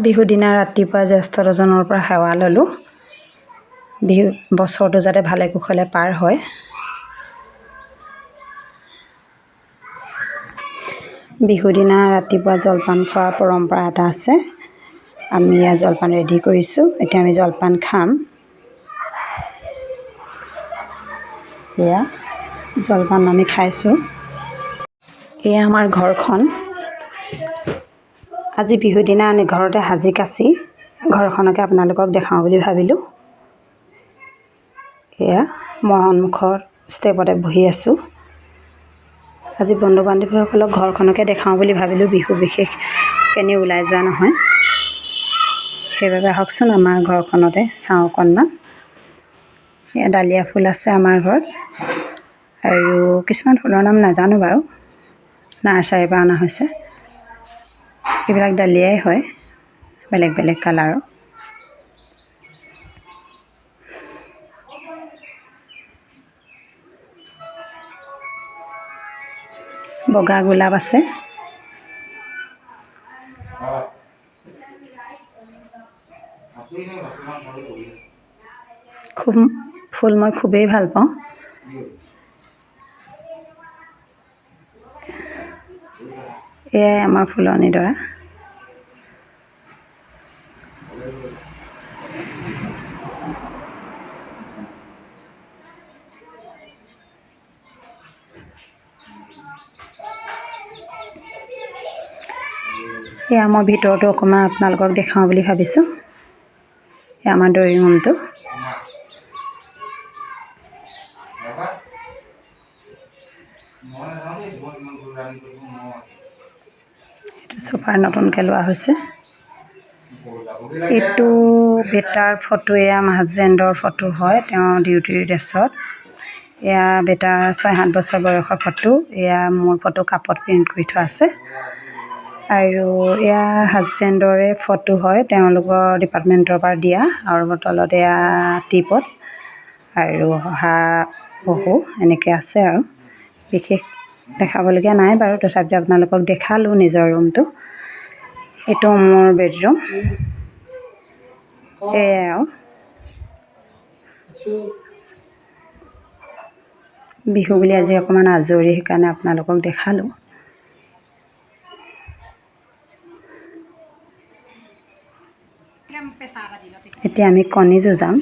বিহু দিনা ৰাতিপুৱা জ্যেষ্ঠ দুজনৰ পৰা সেৱা ল'লোঁ। বিহু বছৰটো যাতে ভালে কুশলে পাৰ হয়। বিহু দিনা ৰাতিপুৱা জলপান খোৱাৰ পৰম্পৰা এটা আছে। আমি ইয়াত জলপান ৰেডি কৰিছোঁ। এতিয়া আমি জলপান খাম। এয়া জলপান আমি খাইছোঁ। এয়া আমাৰ ঘৰখন। আজি বিহু দিনা আমি ঘৰতে সাজি কাচি ঘৰখনকে আপোনালোকক দেখাওঁ বুলি ভাবিলোঁ। এয়া মই সন্মুখৰ ষ্টেপতে বহি আছোঁ। আজি বন্ধু বান্ধৱীসকলক ঘৰখনকে দেখাওঁ বুলি ভাবিলোঁ। বিহু বিশেষ কেনি ওলাই যোৱা নহয়, সেইবাবে আহকচোন আমাৰ ঘৰখনতে চাওঁ অকণমান। এয়া ডালিয়া ফুল আছে আমাৰ ঘৰত, আৰু কিছুমান ফুলৰ নাম নাজানো বাৰু, নাৰ্চাৰীৰ পৰা অনা হৈছে। এইবিলাক ডালিয়াই হয়, বেলেগ বেলেগ কালাৰৰ। বগা গোলাপ আছে। ফুল মই খুবেই ভাল পাওঁ। এয়াই আমাৰ ফুলনিডৰা। এয়া মই ভিতৰতো অকণমান আপোনালোকক দেখাওঁ বুলি ভাবিছোঁ। এয়া আমাৰ ড্ৰয়িং ৰুমটো। এইটো চোফাৰ নতুনকৈ লোৱা হৈছে। এইটো বেটাৰ ফটো, এয়া আমাৰ হাজবেণ্ডৰ ফটো হয়, তেওঁ ডিউটিৰ ড্ৰেছত। এয়া বেটাৰ 6-7 বছৰ বয়সৰ ফটো। এয়া মোৰ ফটো কাপত প্ৰিণ্ট কৰি থোৱা আছে। আৰু এয়া হাজবেণ্ডৰে ফটো হয়, তেওঁলোকৰ ডিপাৰ্টমেণ্টৰ পৰা দিয়া। আৰু তলত এয়া টিপত আৰু শহাপহু এনেকৈ আছে। আৰু বিশেষ দেখাবলগীয়া নাই বাৰু, তথাপিতো আপোনালোকক দেখালোঁ নিজৰ ৰুমটো। এইটো মোৰ বেডৰুম। এয়াই আৰু বিহু বুলি আজি অকণমান আজৰি, সেইকাৰণে আপোনালোকক দেখালোঁ। এতিয়া আমি কণী যুঁজাম।